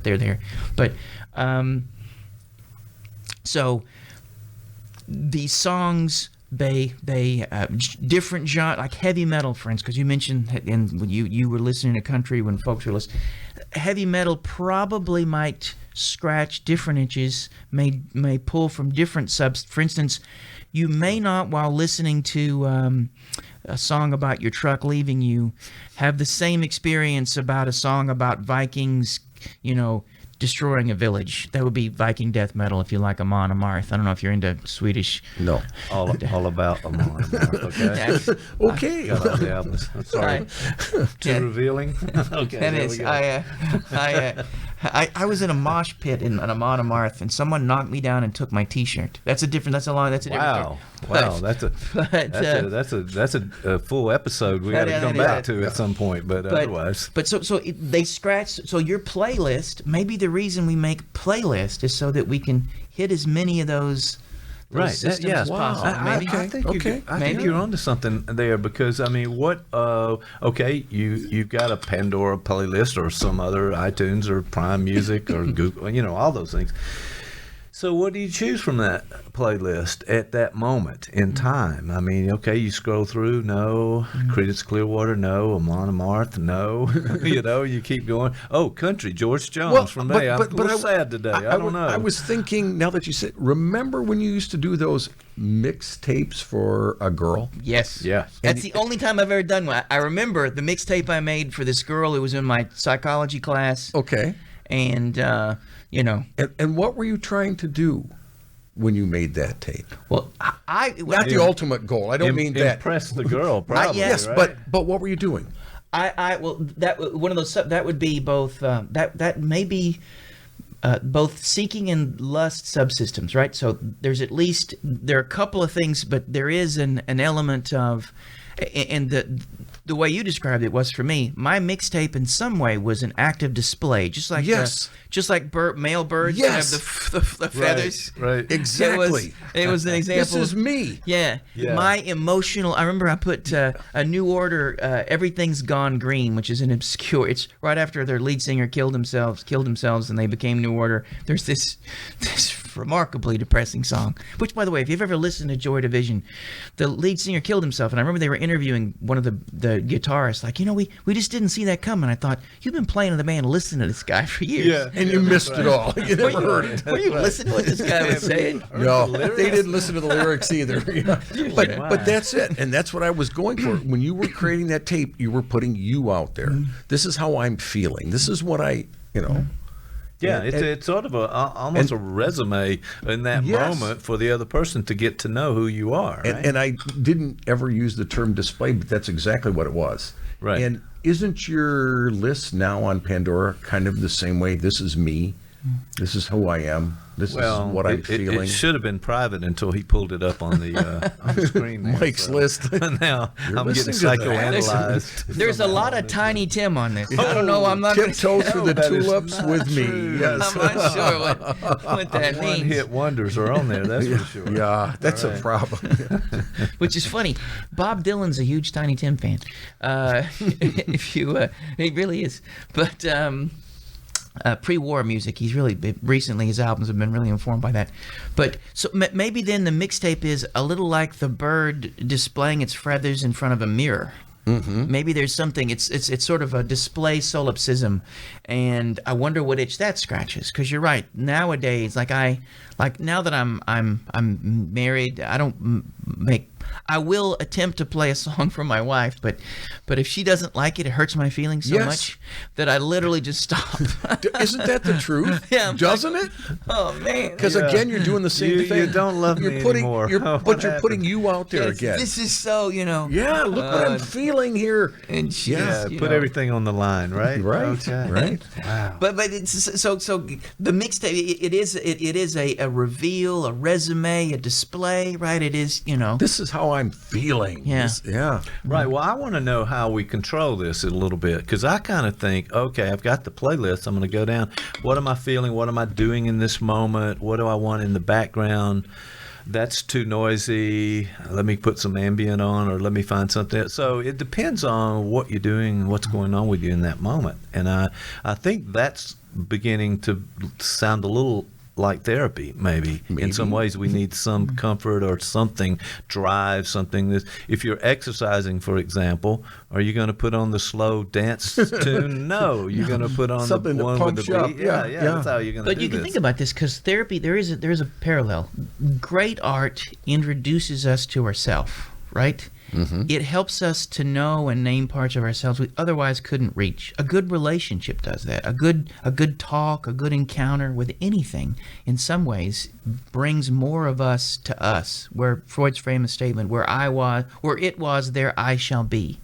they're there. But so these songs, they different genre, like heavy metal, for instance, because you mentioned, and when you were listening to country when folks were listening, heavy metal probably might scratch different itches, may pull from different subs. For instance, you may not, while listening to a song about your truck leaving you, have the same experience about a song about Vikings, destroying a village. That would be Viking death metal if you like Amon Amarth. I don't know if you're into Swedish. No. All about Amon Amarth, okay? Okay. Got all the albums. I'm sorry. Too revealing? Okay, That is, I was in a mosh pit in Amon Amarth, and someone knocked me down and took my T-shirt. That's a different Wow. story. Wow, that's a full episode we got to come back to at some point, but otherwise. But they scratch. So your playlist, maybe the reason we make playlist is so that we can hit as many of those systems as possible. I think you're onto something there, because you've got a Pandora playlist or some other iTunes or Prime Music or Google, all those things. So what do you choose from that playlist at that moment in time? You scroll through, no. Creedence Clearwater, no. Amon Amarth, no. You keep going. Oh, country, George Jones from there. I'm a little sad today. I don't know. I was thinking, now that you said, remember when you used to do those mixtapes for a girl? Yes. Yeah. That's the only time I've ever done one. I remember the mixtape I made for this girl who was in my psychology class. Okay. And, And what were you trying to do when you made that tape? Well, not the ultimate goal. I don't mean that. Impress the girl, probably. Yes, right? but what were you doing? One of those, that would be both, that may be both seeking and lust subsystems, right? So there are a couple of things, but there is an element of, and the way you described it was, for me, my mixtape in some way was an active display, just like male birds have the feathers. Right. Exactly. It was an example. This is me. Yeah. My emotional. I remember I put a New Order, "Everything's Gone Green," which is an obscure. It's right after their lead singer killed themselves, and they became New Order. There's this remarkably depressing song. Which, by the way, if you've ever listened to Joy Division, the lead singer killed himself, and I remember they were interviewing one of the guitarists, like, we just didn't see that coming. I thought, you've been playing in the band, listening to this guy for years. Yeah, and you missed it all. You never heard it. Were you listening to what this guy was saying? No, they didn't listen to the lyrics either. But that's it, and that's what I was going for. When you were creating that tape, you were putting you out there. This is how I'm feeling. This is what Yeah, it's sort of almost a resume in that moment for the other person to get to know who you are. Right? And I didn't ever use the term display, but that's exactly what it was. Right. And isn't your list now on Pandora kind of the same way? This is me. This is who I am. This is what I'm feeling. It should have been private until he pulled it up on the screen. There, Mike's list. Now I'm getting psychoanalyzed. There's a lot of Tiny Tim on this. I don't know. I'm not going to tiptoe through the tulips with me. Yes. I'm not sure what that means. One-hit wonders are on there. That's for sure. Yeah, that's a problem. Which is funny. Bob Dylan's a huge Tiny Tim fan. He really is. But. Pre-war music, he's really recently, his albums have been really informed by that. But so maybe then the mixtape is a little like the bird displaying its feathers in front of a mirror. Maybe there's something. It's sort of a display solipsism, and I wonder what itch that scratches. Because you're right. Nowadays, now that I'm married, I don't make. I will attempt to play a song for my wife, but if she doesn't like it, it hurts my feelings so much that I literally just stop. Isn't that the truth? Yeah. Doesn't it? Oh man. Because again, you're doing the same thing. You don't love me anymore. But you're putting you out there again. This is so, Yeah, look what I'm feeling here. And put everything on the line, right? Right. Okay. Right. Wow. But it's so the mixtape. It is a reveal, a resume, a display, right? It is, This is how I'm feeling. Yeah. Right. Well, I want to know how we control this a little bit, because I kind of think, okay, I've got the playlist. I'm going to go down. What am I feeling? What am I doing in this moment? What do I want in the background? that's too noisy. Let me put some ambient on, or let me find something. So it depends on what you're doing and what's going on with you in that moment. And I think that's beginning to sound a little like therapy, maybe. In some ways we need some comfort or something, drive, something. If you're exercising, for example, are you going to put on the slow dance tune? No, you're going to put on something the that one with pumps the you up. beat. Yeah, that's how you're going to do But you can this. think about this, because therapy, there is a parallel. Great art introduces us to ourselves, right? It helps us to know and name parts of ourselves we otherwise couldn't reach. A good relationship does that. A good talk, a good encounter with anything, in some ways, brings more of us to us. Where Freud's famous statement, where it was, there I shall be.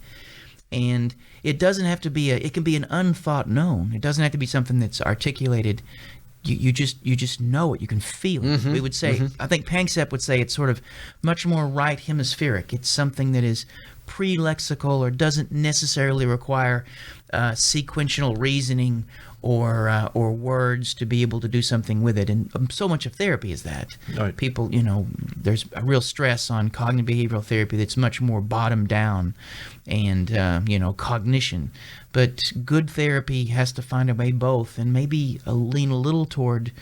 And it doesn't have to be it can be an unthought known. It doesn't have to be something that's articulated. You just know it. You can feel it. We would say, I think Panksepp would say, it's sort of much more right hemispheric. It's something that is pre-lexical or doesn't necessarily require sequential reasoning or words to be able to do something with it. And so much of therapy is that. Right. People, there's a real stress on cognitive behavioral therapy that's much more bottom down and, cognition. But good therapy has to find a way both, and maybe lean a little toward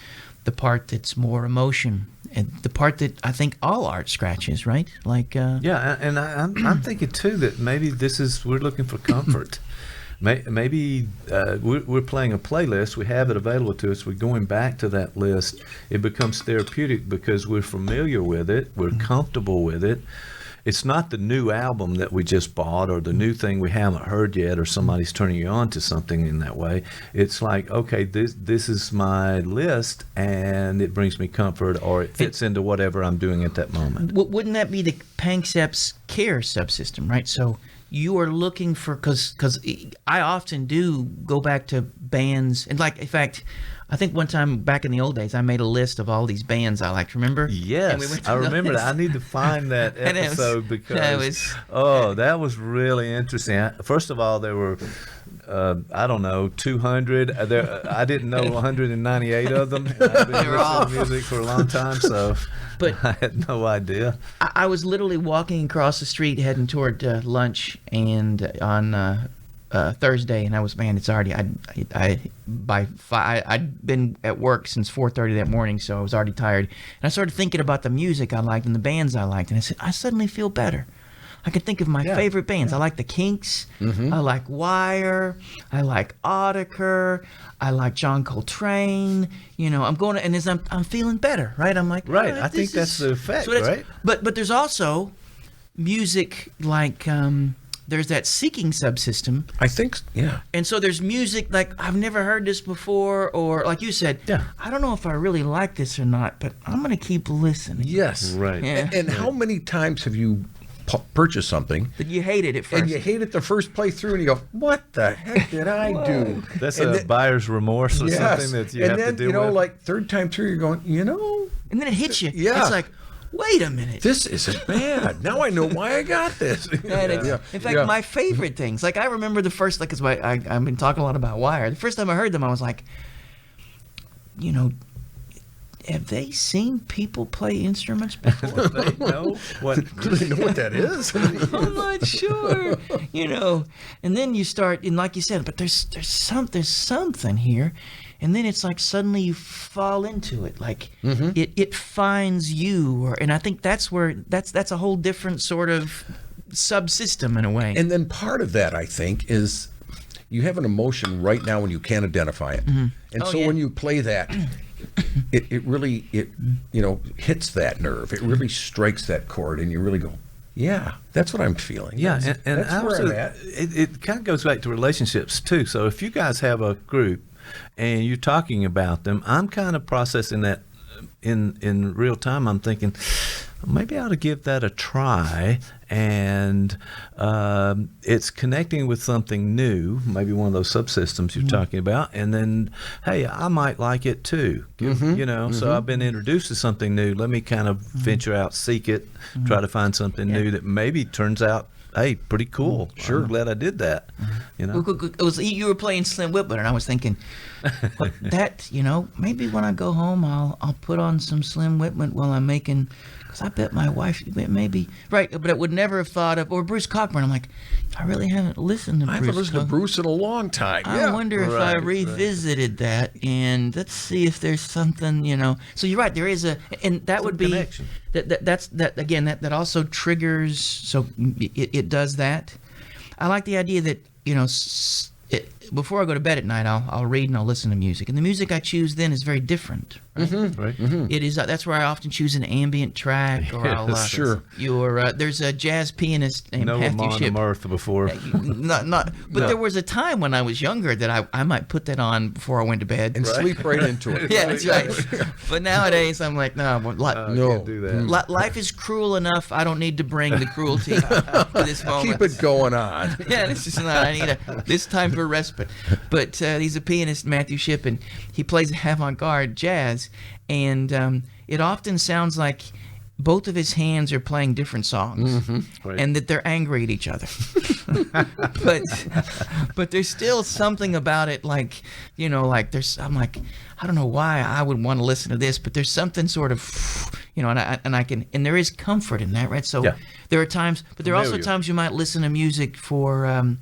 the part that's more emotion, and the part that I think all art scratches, right? Like Yeah, and I'm thinking too that maybe we're looking for comfort. Maybe we're playing a playlist. We have it available to us. We're going back to that list. It becomes therapeutic because we're familiar with it. We're comfortable with it. It's not the new album that we just bought or the new thing we haven't heard yet, or somebody's turning you on to something in that way. It's like, okay, this is my list, and it brings me comfort, or it fits into whatever I'm doing at that moment. Wouldn't that be the Panksepp's care subsystem, right? So you are looking for, because I often do go back to bands, and in fact, I think one time back in the old days, I made a list of all these bands I liked. Remember? Yes, And we went to I the remember list. that. I need to find that And it was- episode because that that was really interesting. First of all, there were 200. I didn't know 198 of them. I've been They were listening all- to music for a long time, so But- I had no idea. I was literally walking across the street heading toward lunch, and on Thursday, and it's already I'd been at work since 4:30 that morning, so I was already tired, and I started thinking about the music I liked and the bands I liked, and I said, I suddenly feel better. I can think of my favorite bands. I like the Kinks. I like Wire. I like Autechre. I like John Coltrane. I'm going to, and as I'm feeling better, right? I'm like, Right, all I think that's the effect, that's- right? But there's also music like there's that seeking subsystem. I think, yeah. And so there's music like, I've never heard this before, or like you said, I don't know if I really like this or not, but I'm going to keep listening. Yes. Right. Yeah. And how many times have you purchased something But you hated it first. and you hate it the first playthrough and you go, what the heck did I do? That's And a then- buyer's remorse or Yes. something that you and have then, to deal with. like third time through, you're going, and then it hits you. Yeah. It's like, wait a minute. this isn't bad. Now I know why I got this. And in fact, my favorite things, like I remember the first, like, 'cause I've been talking a lot about Wire. The first time I heard them, I was like, have they seen people play instruments before? They know what Do they know what that is? I'm not sure, And then you start, and like you said, but there's something here, and then it's like suddenly you fall into it, like it finds you, and I think that's where that's a whole different sort of subsystem in a way. And then part of that, I think, is you have an emotion right now and you can't identify it. And Oh, so yeah. when you play that, it really hits that nerve. It really strikes that chord, and you really go, yeah, that's what I'm feeling. Yeah, That's- and that's where also, I'm at. it kind of goes back to relationships too. So if you guys have a group and you're talking about them, I'm kind of processing that in real time. I'm thinking, maybe I ought to give that a try, and it's connecting with something new, maybe one of those subsystems you're talking about, and then, hey, I might like it too, so I've been introduced to something new. Let me kind of venture out, seek it, try to find something new that maybe turns out hey, pretty cool. Sure, I'm glad I did that. You know, It was you were playing Slim Whitman, and I was thinking, that maybe when I go home, I'll put on some Slim Whitman while I'm making. Because I bet my wife maybe right, but I would never have thought of or Bruce Cockburn. I'm like, I really haven't listened to Bruce. I haven't listened to Bruce in a long time. I wonder if I revisited that, and let's see if there's something, So you're right. There is and that would be connection. That's again. That also triggers. So it does that. I like the idea that before I go to bed at night, I'll read and I'll listen to music, and the music I choose then is very different. Right? Right. Mm-hmm. It is. That's where I often choose an ambient track, or I'll sure. There's a jazz pianist named No Matthew Amon Shipp. Amarth before. But there was a time when I was younger that I might put that on before I went to bed And sleep right into it. Yeah, that's right. But nowadays I'm like, no, Can't do that. life is cruel enough. I don't need to bring the cruelty to this moment. Keep it going on. Yeah, this is not. I need this time for respite. But he's a pianist, Matthew Shipp, and he plays avant-garde jazz, and it often sounds like both of his hands are playing different songs, Right. and that they're angry at each other. but there's still something about it, like I'm like, I don't know why I would want to listen to this, but there's something sort of, and I can, and there is comfort in that, right? So Yeah. there are times, but there are also Familiar. times you might listen to music for.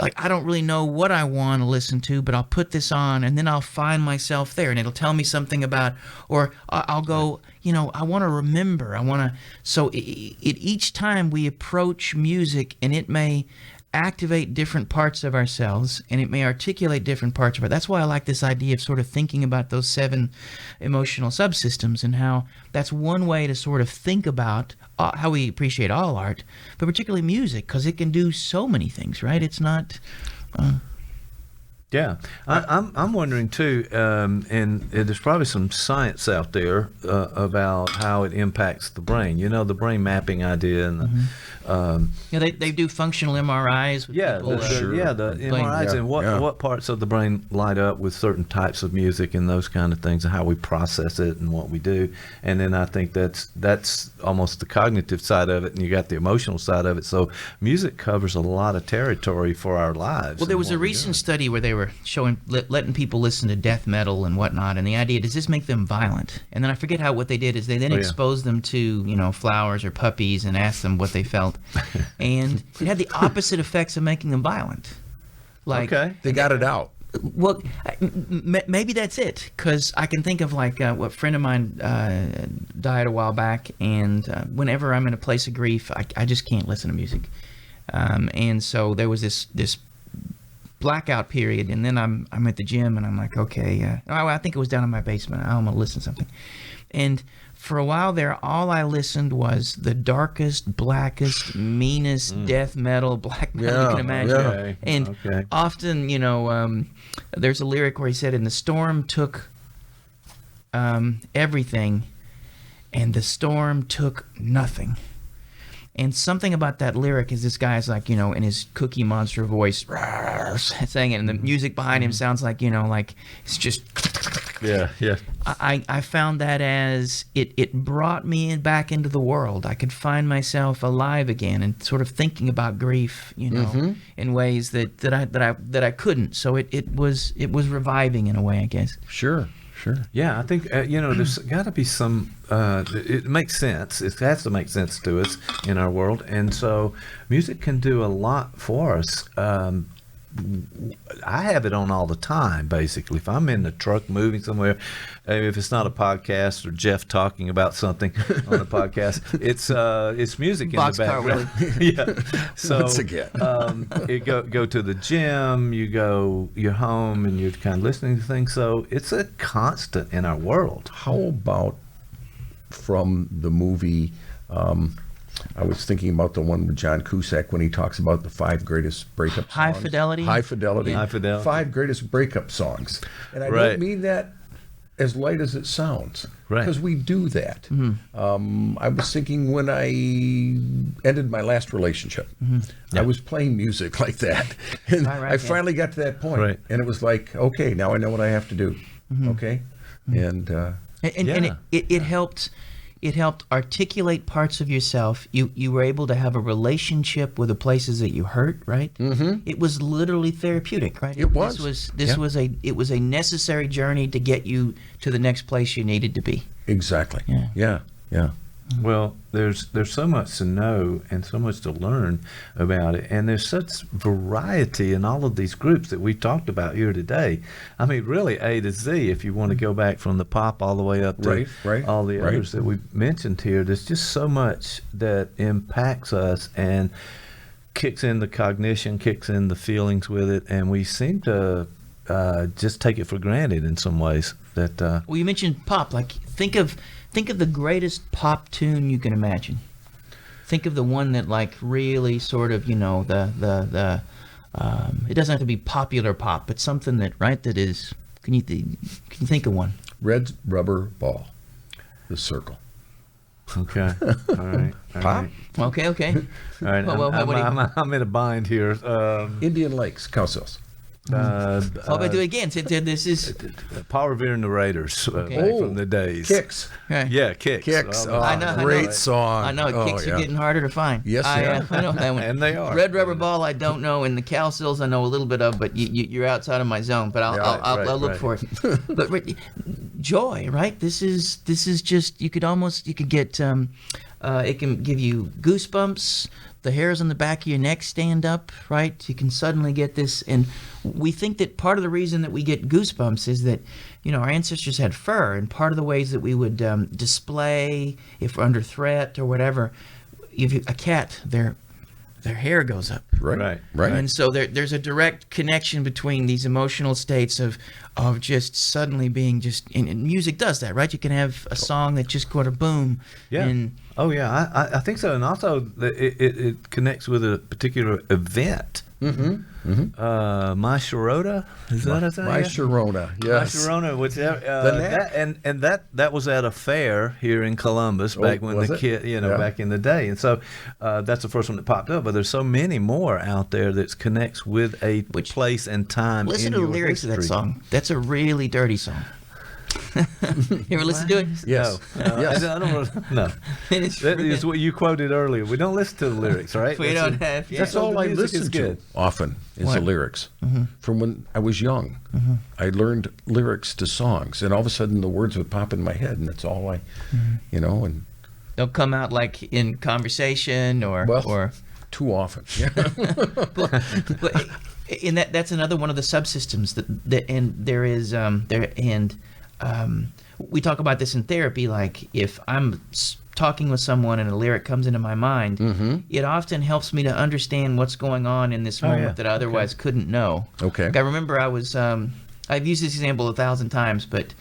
Like, I don't really know what I want to listen to, but I'll put this on, and then I'll find myself there, and it'll tell me something about, or I'll go, I want to remember. So each time we approach music, and it may activate different parts of ourselves, and it may articulate different parts of it. That's why I like this idea of sort of thinking about those 7 emotional subsystems, and how that's one way to sort of think about how we appreciate all art, but particularly music, because it can do so many things, right? It's not. Yeah, I'm wondering too, and there's probably some science out there about how it impacts the brain. The brain mapping idea, and They do functional MRIs. With people, the MRIs, playing- and what parts of the brain light up with certain types of music and those kind of things, and how we process it and what we do. And then I think that's almost the cognitive side of it, and you got the emotional side of it. So music covers a lot of territory for our lives. Well, there was a recent study where they were showing letting people listen to death metal and whatnot, and the idea, does this make them violent? And then I forget what they did is they then exposed them to flowers or puppies and asked them what they felt, and it had the opposite effects of making them violent. Like, Okay. They got it out. well, maybe that's it, because I can think of what friend of mine died a while back, and whenever I'm in a place of grief, I just can't listen to music, and so there was this blackout period, and then I'm at the gym, and I'm like, okay, I think it was down in my basement. I'm gonna listen to something, and for a while there, all I listened was the darkest, blackest, meanest death metal, black metal you can imagine. yeah. Okay, And okay. often, there's a lyric where he said, "And the storm took everything, and the storm took nothing." And something about that lyric is this guy's like, in his Cookie Monster voice, saying it, and the music behind him sounds like, like it's just. Yeah. I found that as it brought me back into the world. I could find myself alive again and sort of thinking about grief, in ways that I couldn't. So it was reviving in a way, I guess. Sure. Yeah, I think there's got to be some. It makes sense. It has to make sense to us in our world, and so music can do a lot for us. I have it on all the time, basically. If I'm in the truck moving somewhere, if it's not a podcast or Jeff talking about something on the podcast, it's music in the Boxcar background. Yeah. So Once again. you go to the gym, you're home, and you're kind of listening to things. So it's a constant in our world. How about from the movie? I was thinking about the one with John Cusack when he talks about the 5 greatest breakup songs. High Fidelity? High Fidelity. High Fidelity. 5 greatest breakup songs. And I Right. don't mean that as light as it sounds. Right. Because we do that. I was thinking when I ended my last relationship, I was playing music like that. And Right, I finally got to that point. Right. And it was like, okay, now I know what I have to do. Okay? And And Yeah. it helped, It helped articulate parts of yourself. You were able to have a relationship with the places that you hurt, right? Mm-hmm. It was literally therapeutic, right? It was. This was a necessary journey to get you to the next place you needed to be. Exactly. Yeah. Yeah. Well, there's so much to know and so much to learn about it, and there's such variety in all of these groups that we talked about here today. I mean, really A to Z. If you want to go back from the pop all the way up to all the others that we've mentioned here, there's just so much that impacts us and kicks in the cognition, kicks in the feelings with it, and we seem to just take it for granted in some ways. That Well, you mentioned pop. Like, think of the greatest pop tune you can imagine. Think of the one that, like, really sort of, you know, the it doesn't have to be popular pop, but something that, right, that is. Can you think of one? Red Rubber Ball, The Circle. Okay. All right. Pop? Okay. All right. Well, what do you- I'm in a bind here. Indian Lakes, Cowsills. How about do it again? This is Paul Revere and the Raiders back from the days. Kicks. right. Yeah, Kicks. Kicks. Oh, I know. Great song. I know. Kicks are getting harder to find. Yes, they are. I know that one. And they are. Red Rubber Ball, I don't know, and the Cowsills I know a little bit of, but you're outside of my zone. But I'll look for it. But joy, right? This is just you could get it can give you goosebumps. The hairs on the back of your neck stand up, right? You can suddenly get this, and we think that part of the reason that we get goosebumps is that, you know, our ancestors had fur, and part of the ways that we would display if we're under threat or whatever, if a cat, their hair goes up. Right. And so there's a direct connection between these emotional states of just suddenly being just, and music does that, right? You can have a song that just kind of boom. Yeah. And Oh yeah, I think so, and also it connects with a particular event. My Sharona, is that a thing? My Sharona, yes. My Sharona, which Knack. that was at a fair here in Columbus back when was the it? kid, back in the day, and so that's the first one that popped up. But there's so many more out there that connects with a place and time. listen in to the your lyrics of that history. song. That's a really dirty song. You ever listen to it? Yes. No, Yes. I don't. No, It's that really- is what you quoted earlier. We don't listen to the lyrics, right? We don't have. That's Yeah. all The I music is listen to good. often is What? the lyrics. From when I was young, I learned lyrics to songs, and all of a sudden the words would pop in my head, and that's all I, and They'll come out like in conversation or too often. but and that's another one of the subsystems that and there is we talk about this in therapy. Like if I'm talking with someone and a lyric comes into my mind, it often helps me to understand what's going on in this moment that I otherwise couldn't know. Okay. Like I remember I was I've used this example 1,000 times, but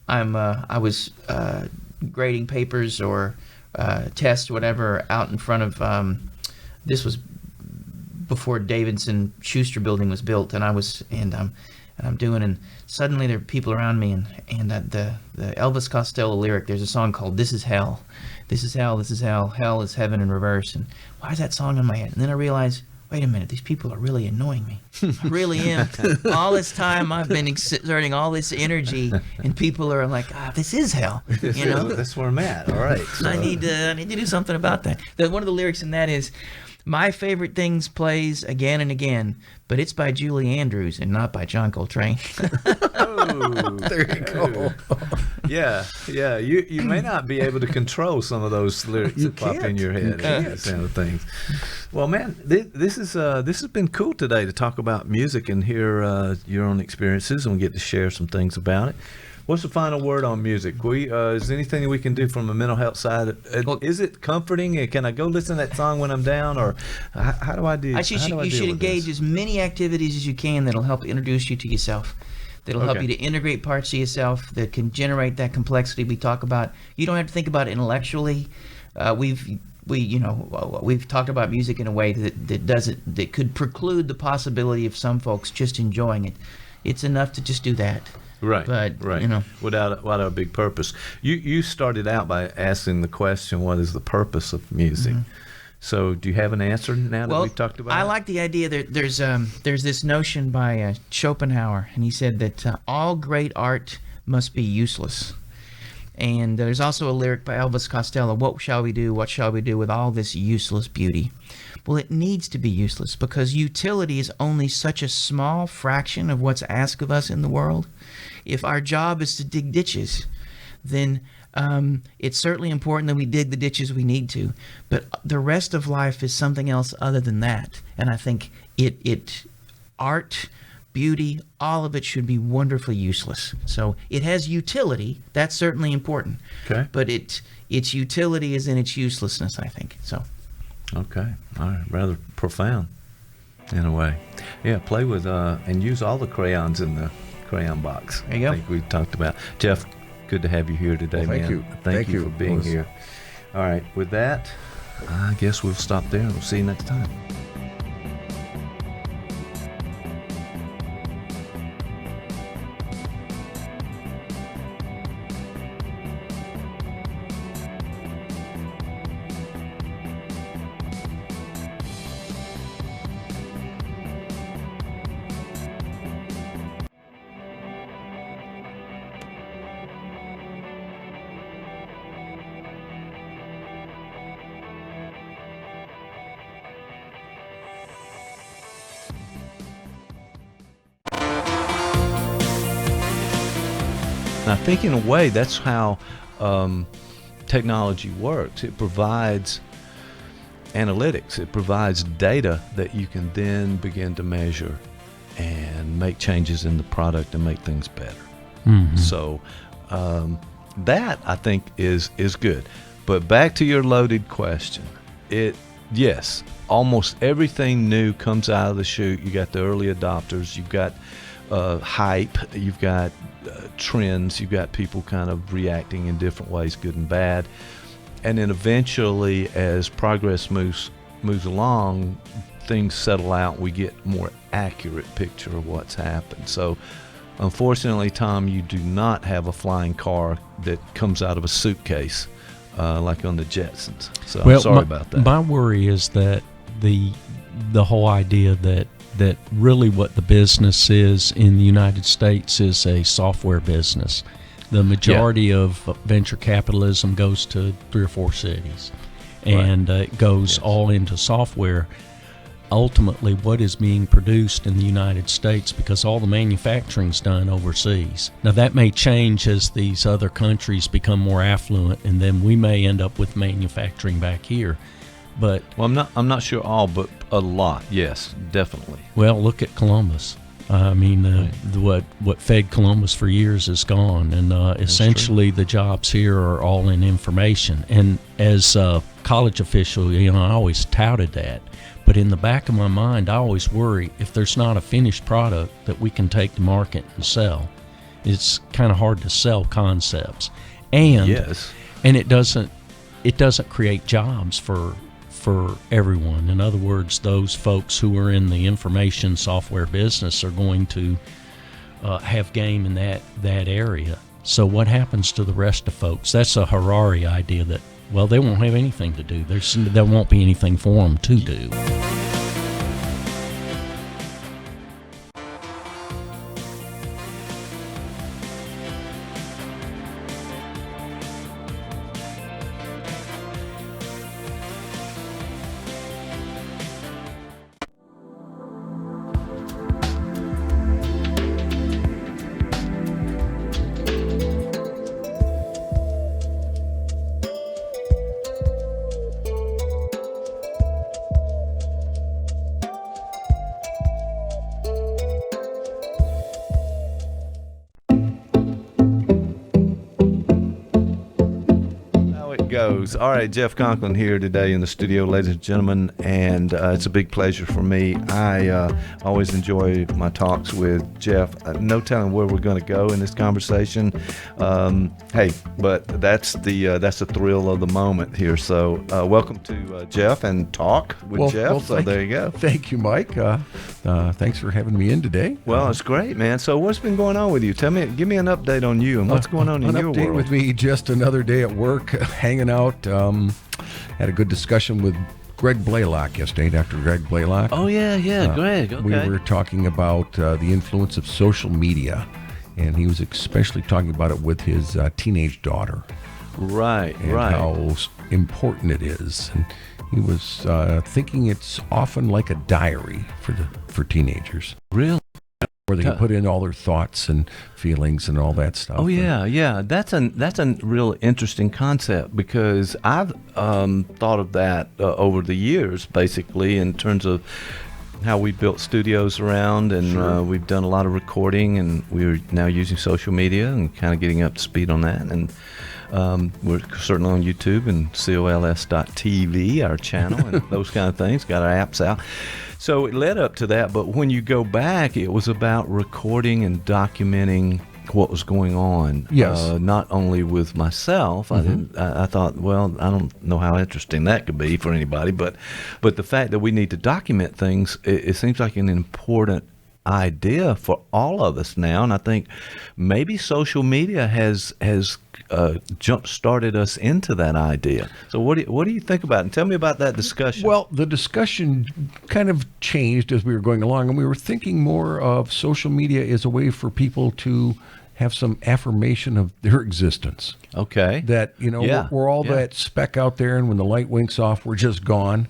I was grading papers or tests, whatever, out in front of this was before Davidson Schuster building was built, and I'm doing, and suddenly there are people around me, and the Elvis Costello lyric. There's a song called "This Is Hell," "This is hell, this is hell, hell is heaven in reverse." And why is that song in my head? And then I realized, wait a minute, these people are really annoying me. I really am. All this time I've been exerting all this energy, and people are like, this is hell. You know, That's where I'm at. All right. So. I need to do something about that. One of the lyrics in that is, "My favorite things plays again and again, but it's by Julie Andrews and not by John Coltrane." There you go. Yeah. You may not be able to control some of those lyrics that pop in can't. your head. That kind of things. Well, man, this has been cool today to talk about music and hear your own experiences, and we get to share some things about it. What's the final word on music? Is there anything that we can do from a mental health side? Is it comforting? Can I go listen to that song when I'm down, or how do I do? You should engage as many activities as you can that'll help introduce you to yourself. That'll help you to integrate parts of yourself that can generate that complexity we talk about. You don't have to think about it intellectually. We've talked about music in a way that could preclude the possibility of some folks just enjoying it. It's enough to just do that. Right, But, right. you know. Without a big purpose. You started out by asking the question, what is the purpose of music? So do you have an answer now that we've talked about I it? like the idea that there's this notion by Schopenhauer, and he said that all great art must be useless. And there's also a lyric by Elvis Costello, what shall we do with all this useless beauty? Well, it needs to be useless because utility is only such a small fraction of what's asked of us in the world. If our job is to dig ditches, then it's certainly important that we dig the ditches we need to. But the rest of life is something else other than that. And I think art, beauty, all of it should be wonderfully useless. So it has utility. That's certainly important. Okay. But its utility is in its uselessness, I think. So. Okay. All right. Rather profound in a way. Yeah. Play with and use all the crayons in the crayon box. There you go. I think we talked about. Jeff, good to have you here today, Well, thank man. you. Thank Thank you you. for being here. All right. With that, I guess we'll stop there. We'll see you next time. And I think in a way that's how technology works. It provides analytics. It provides data that you can then begin to measure and make changes in the product and make things better. Mm-hmm. So that I think is good. But back to your loaded question. Yes, almost everything new comes out of the chute. You got the early adopters. You've got hype. You've got trends. You've got people kind of reacting in different ways, good and bad. And then eventually, as progress moves along, things settle out. We get a more accurate picture of what's happened. So, unfortunately, Tom, you do not have a flying car that comes out of a suitcase like on the Jetsons. So I'm sorry about that. My worry is that the whole idea that really what the business is in the United States is a software business. The majority of venture capitalism goes to 3 or 4 cities, and it goes all into software. Ultimately, what is being produced in the United States, because all the manufacturing's done overseas. Now, that may change as these other countries become more affluent, and then we may end up with manufacturing back here. But well, I'm not sure all, but a lot. Yes, definitely. well, look at Columbus. I mean, what fed Columbus for years is gone, and essentially the jobs here are all in information. And as a college official, I always touted that. But in the back of my mind, I always worry if there's not a finished product that we can take to market and sell. It's kind of hard to sell concepts, and it doesn't create jobs for everyone. In other words, those folks who are in the information software business are going to have game in that area. So what happens to the rest of folks? That's a Harari idea that, well, they won't have anything to do. There won't be anything for them to do. Goes. All right, Jeff Conklin here today in the studio, ladies and gentlemen, and it's a big pleasure for me. I always enjoy my talks with Jeff. No telling where we're going to go in this conversation. Hey, but that's the thrill of the moment here. So welcome to Jeff and Talk with Jeff. Well, so there you go. Thank you, Mike. Thanks for having me in today. Well, it's great, man. So what's been going on with you? Give me an update on you and what's going on in your An update world. with me, just another day at work, hanging out. Had a good discussion with Greg Blaylock yesterday, Dr. Greg Blaylock. Oh, yeah, Greg. Okay. We were talking about the influence of social media and he was especially talking about it with his teenage daughter. Right, And right. how important it is. And he was thinking it's often like a diary for teenagers, Really? where they can put in all their thoughts and feelings and all that stuff. Oh yeah. That's a real interesting concept, because I've thought of that over the years, basically in terms of how we built studios around, and we've done a lot of recording, and we're now using social media and kind of getting up to speed on that. And we're certainly on YouTube and cols.tv, our channel, and those kind of things. Got our apps out. So it led up to that, but when you go back, it was about recording and documenting what was going on. Yes. Not only with myself. I thought, well, I don't know how interesting that could be for anybody, but the fact that we need to document things, it seems like an important idea for all of us now. And I think maybe social media has jump started us into that idea. So what do you think about it? And tell me about that discussion. Well, the discussion kind of changed as we were going along, and we were thinking more of social media as a way for people to have some affirmation of their existence. Okay. That, we're all that speck out there, and when the light winks off, we're just gone.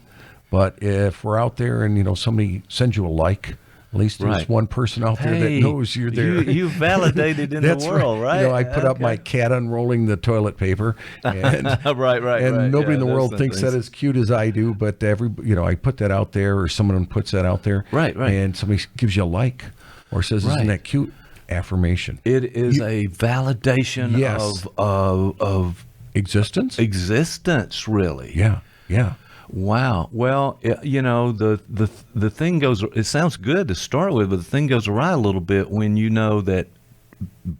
But if we're out there and, somebody sends you a like, at least there's Right. one person out there that knows you're there. You validated in the That's world, right? I put up my cat unrolling the toilet paper, and right. and nobody in the those world thinks things. that as cute as I do. But I put that out there, or someone puts that out there, Right. and somebody gives you a like or says, "Isn't Right. that cute?" Affirmation, It is a validation Yes. of existence. existence, really. Yeah. Wow. Well, the thing goes. It sounds good to start with, but the thing goes awry a little bit when you know that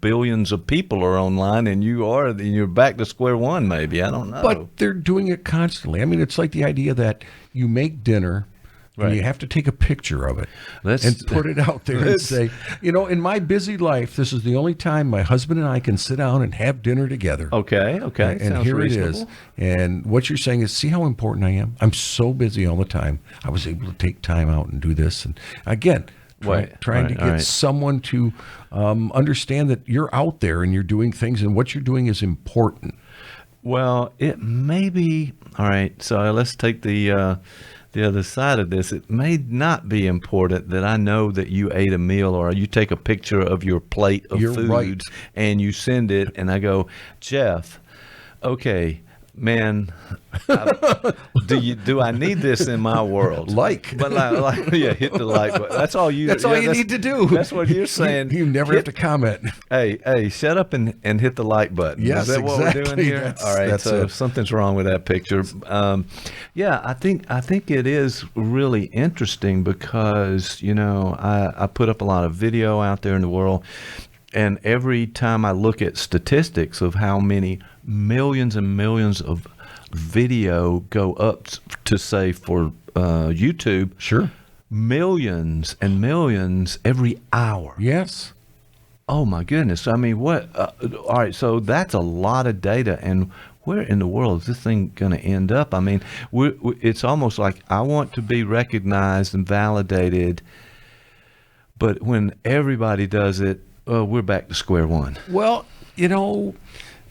billions of people are online, and you're back to square one. Maybe, I don't know. But they're doing it constantly. I mean, it's like the idea that you make dinner. Right. And you have to take a picture of it and put it out there and say, in my busy life, this is the only time my husband and I can sit down and have dinner together. Okay. And Sounds here reasonable. it is. And what you're saying is, see how important I am? I'm so busy all the time. I was able to take time out and do this. And again, trying to get someone to understand that you're out there and you're doing things, and what you're doing is important. Well, it may be. All right. So let's take the other side of this. It may not be important that I know that you ate a meal, or you take a picture of your plate of You're foods right. and you send it, and I go, Jeff, okay, man, do I need this in my world? But hit the like button. That's all you. That's all you need to do. That's what you're saying. You never have to comment. Hey, shut up and hit the like button. Yes, Is that what we're doing exactly. here? All right, That's so it. something's wrong with that picture. I think it is really interesting, because I put up a lot of video out there in the world, and every time I look at statistics of how many millions and millions of video go up to, say, for YouTube, Sure. millions and millions every hour. Yes. Oh my goodness! I mean, what? All right, so that's a lot of data, and where in the world is this thing going to end up? I mean, it's almost like I want to be recognized and validated, but when everybody does it, we're back to square one. Well,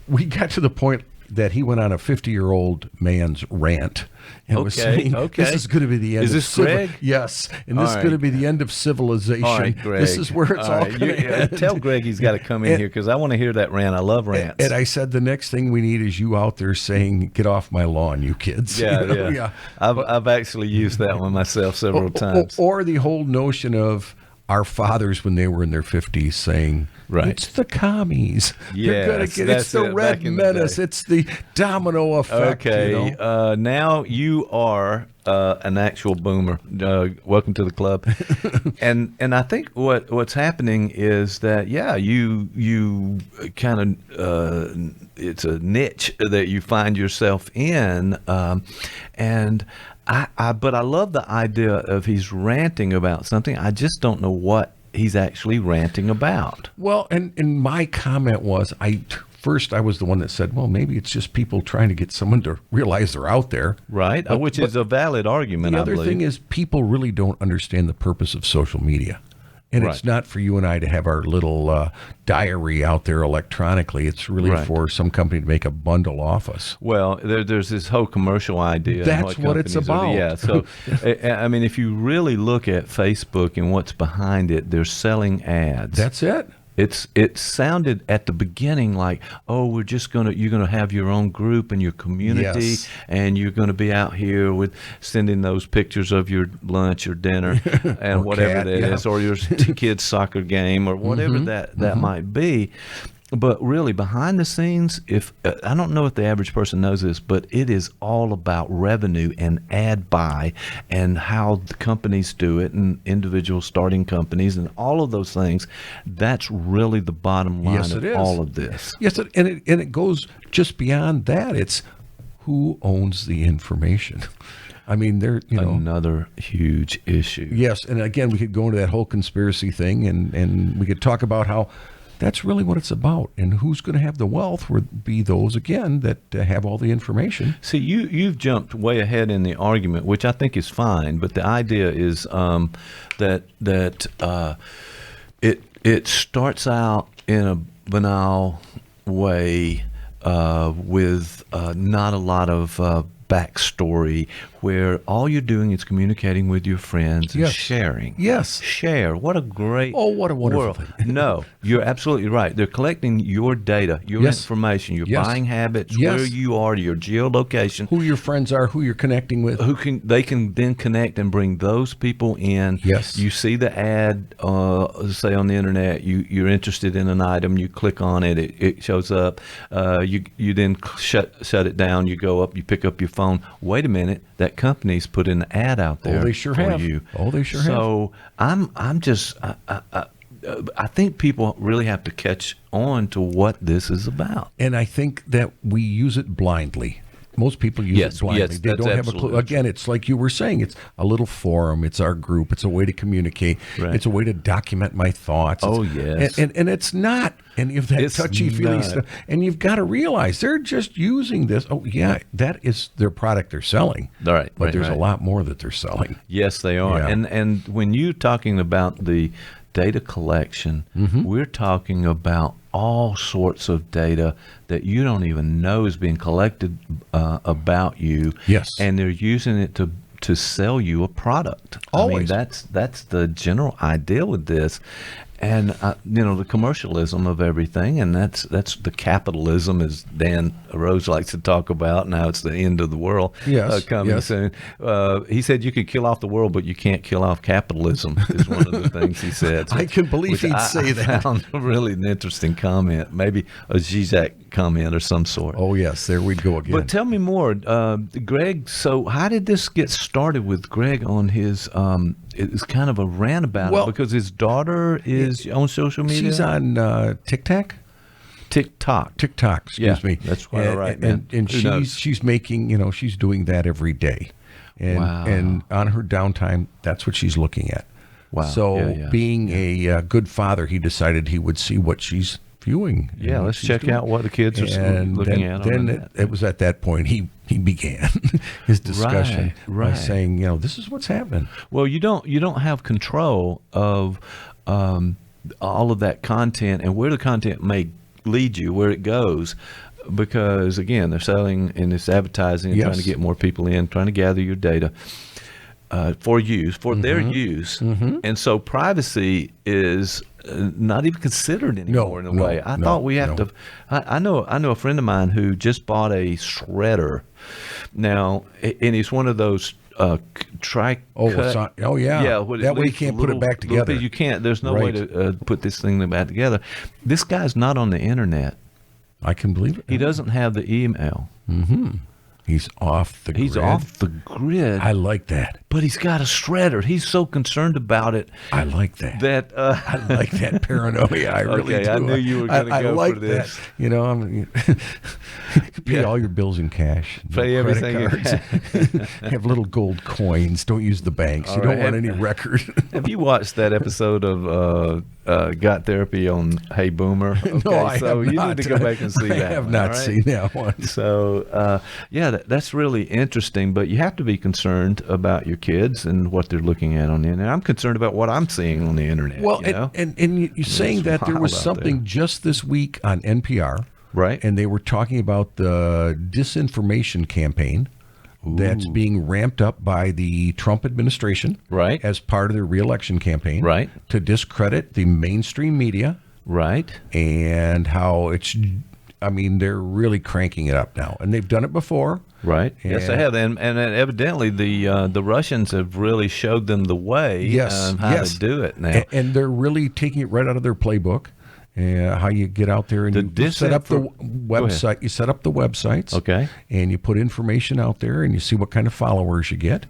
we got to the point that he went on a 50-year-old man's rant and was saying, this is going to be the end Is of this Greg? Yes, and this All is going to right. be the end of civilization. All right, Greg. This is where it's all right, going to end. Tell Greg he's got to come in here, because I want to hear that rant. I love rants. And I said, the next thing we need is you out there saying, get off my lawn, you kids. Yeah. I've actually used that one myself several times. Or the whole notion of our fathers when they were in their 50s saying, Right. it's the commies. They're gonna Yes, get, that's it's the it, red back in the menace. day. It's the domino effect. Okay, now you are an actual boomer. Welcome to the club. and I think what's happening is that you kind of it's a niche that you find yourself in, and but I love the idea of he's ranting about something. I just don't know what he's actually ranting about. Well, and my comment was, first I was the one that said, well, maybe it's just people trying to get someone to realize they're out there. Right, which is a valid argument, The I other believe. thing is, people really don't understand the purpose of social media. And Right. it's not for you and I to have our little diary out there electronically. It's really Right. for some company to make a bundle off us. Well, there's this whole commercial idea. and That's what it's companies are- about. Yeah. So, I mean, if you really look at Facebook and what's behind it, they're selling ads. That's it. It sounded at the beginning like, oh, you're gonna have your own group and your community, Yes. and you're gonna be out here with sending those pictures of your lunch or dinner and Or whatever cat, that yeah. is, or your kid's soccer game or whatever that might be. But really, behind the scenes, if I don't know if the average person knows this, but it is all about revenue and ad buy and how the companies do it and individuals starting companies and all of those things. That's really the bottom line Yes, of it is. all of this. Yes, and it goes just beyond that. It's who owns the information. I mean, Another huge issue. Yes, and again, we could go into that whole conspiracy thing, and we could talk about how that's really what it's about, and who's going to have the wealth would be those again that have all the information. See, you've jumped way ahead in the argument, which I think is fine. But the idea is that it starts out in a banal way with not a lot of backstory, where all you're doing is communicating with your friends and Yes. sharing. Yes. Share. What a great Oh, what a wonderful world. thing. No, you're absolutely right. They're collecting your data, your Yes. information, your Yes. buying habits, Yes. where you are, your geolocation. Who your friends are, who you're connecting with. They can then connect and bring those people in. Yes. You see the ad, say on the internet, you're interested in an item, you click on it, it shows up. You then shut it down. You go up, you pick up your phone. Wait a minute, that company's put an ad out there. they sure for have. you. Oh, they sure have. So I think people really have to catch on to what this is about. And I think that we use it blindly. Most people use Yes, it blindly. yes, They that's don't have a absolutely clue. Again, it's like you were saying, it's a little forum, it's our group, it's a way to communicate, Right. it's a way to document my thoughts. Oh, It's- yes. And it's not any of that It's touchy-feely not. stuff. And you've got to realize they're just using this. Oh, yeah, that is their product they're selling. Right, But right, there's right. a lot more that they're selling. Yes, they are. Yeah. And when you're talking about the data collection, Mm-hmm. we're talking about all sorts of data that you don't even know is being collected about you. Yes. And they're using it to sell you a product. I mean, Always. that's the general idea with this. And the commercialism of everything, and that's the capitalism, as Dan Rose likes to talk about. Now it's the end of the world Yes, coming yes. soon. He said you could kill off the world, but you can't kill off capitalism. Is one of the things he said. I can believe which he'd say that. I found really an interesting comment, maybe a Zizek comment or some sort. Oh, yes, there we go again. But tell me more, Greg. So how did this get started with Greg on his? It's kind of a rant about Well, it because his daughter is on social media. She's on TikTok. TikTok. TikTok, excuse Yeah, me. that's quite all right, man. And Who knows? she's making, she's doing that every day. And Wow. and on her downtime, that's what she's looking at. Wow. So Yeah, yeah. being a good father, he decided he would see what she's viewing. and Yeah, what let's she's check doing. out what the kids are And looking then, at. on Then the it, net. it was at that point he began his discussion by Right. saying, this is what's happening. Well, you don't have control of all of that content and where the content may lead you, where it goes, because again, they're selling and it's advertising and trying to Yes. get more people in, trying to gather your data for use, for their use, and so privacy is not even considered anymore in a way. I thought we have to. I know a friend of mine who just bought a shredder now, and he's one of those try. It's not, yeah. Yeah, That way you can't put it back together. You can't. There's no way Right. to put this thing back together. This guy's not on the internet. I can believe it. He doesn't have the email. He's off the grid. He's off the grid. I like that. But he's got a shredder. He's so concerned about it I like that. that. I like that paranoia. I really Okay, do. I knew you were gonna I go for like this. that. Pay Yeah. all your bills in cash. No Pay credit everything in cards. Have little gold coins. Don't use the banks. All You don't right. want any record. Have you watched that episode of got therapy on Hey Boomer. Okay, No, I so have you not. need to go back and see that. I have one, not all right? seen that one. So, that's really interesting. But you have to be concerned about your kids and what they're looking at on the internet. I'm concerned about what I'm seeing on the internet. Well, you know? and you're saying It's that there was wild out something there. just this week on NPR, Right. and they were talking about the disinformation campaign that's being ramped up by the Trump administration, Right. as part of their reelection campaign, Right. to discredit the mainstream media, Right. and how they're really cranking it up now, and they've done it before. Right. Yes, they And- have, and evidently the Russians have really showed them the way Yes, how yes. to do it now. And they're really taking it right out of their playbook. How you get out there and The you set up the Go ahead. website. You set up the websites, Okay. and you put information out there, and you see what kind of followers you get,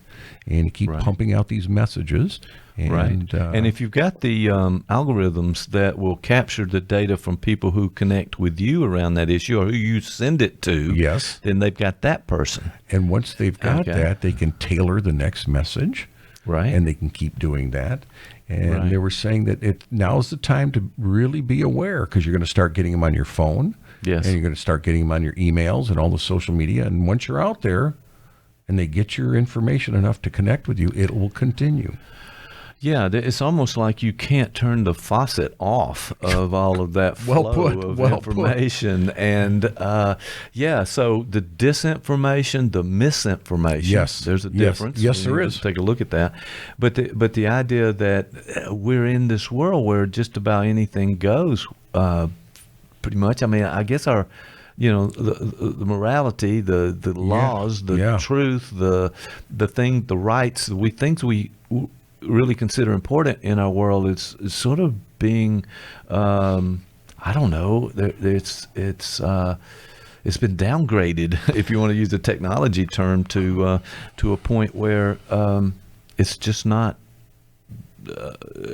and you keep Right. pumping out these messages. And, Right. And if you've got the algorithms that will capture the data from people who connect with you around that issue or who you send it to, Yes. then they've got that person. and once they've got Okay. that, they can tailor the next message, Right. and they can keep doing that. And Right. they were saying that now's the time to really be aware, because you're going to start getting them on your phone. Yes. And you're going to start getting them on your emails and all the social media. And once you're out there and they get your information enough to connect with you, it will continue. Yeah, it's almost like you can't turn the faucet off of all of that flow Well put, of well put. information. And so the disinformation, the misinformation. Yes, there's a yes, difference. yes, We there need is. to take a look at that. But the idea that we're in this world where just about anything goes, pretty much. I mean, I guess our. The morality, the laws, the yeah. truth, the rights, things we really consider important in our world is sort of being, I don't know, it's been downgraded, if you want to use the technology term, to a point where it's just not.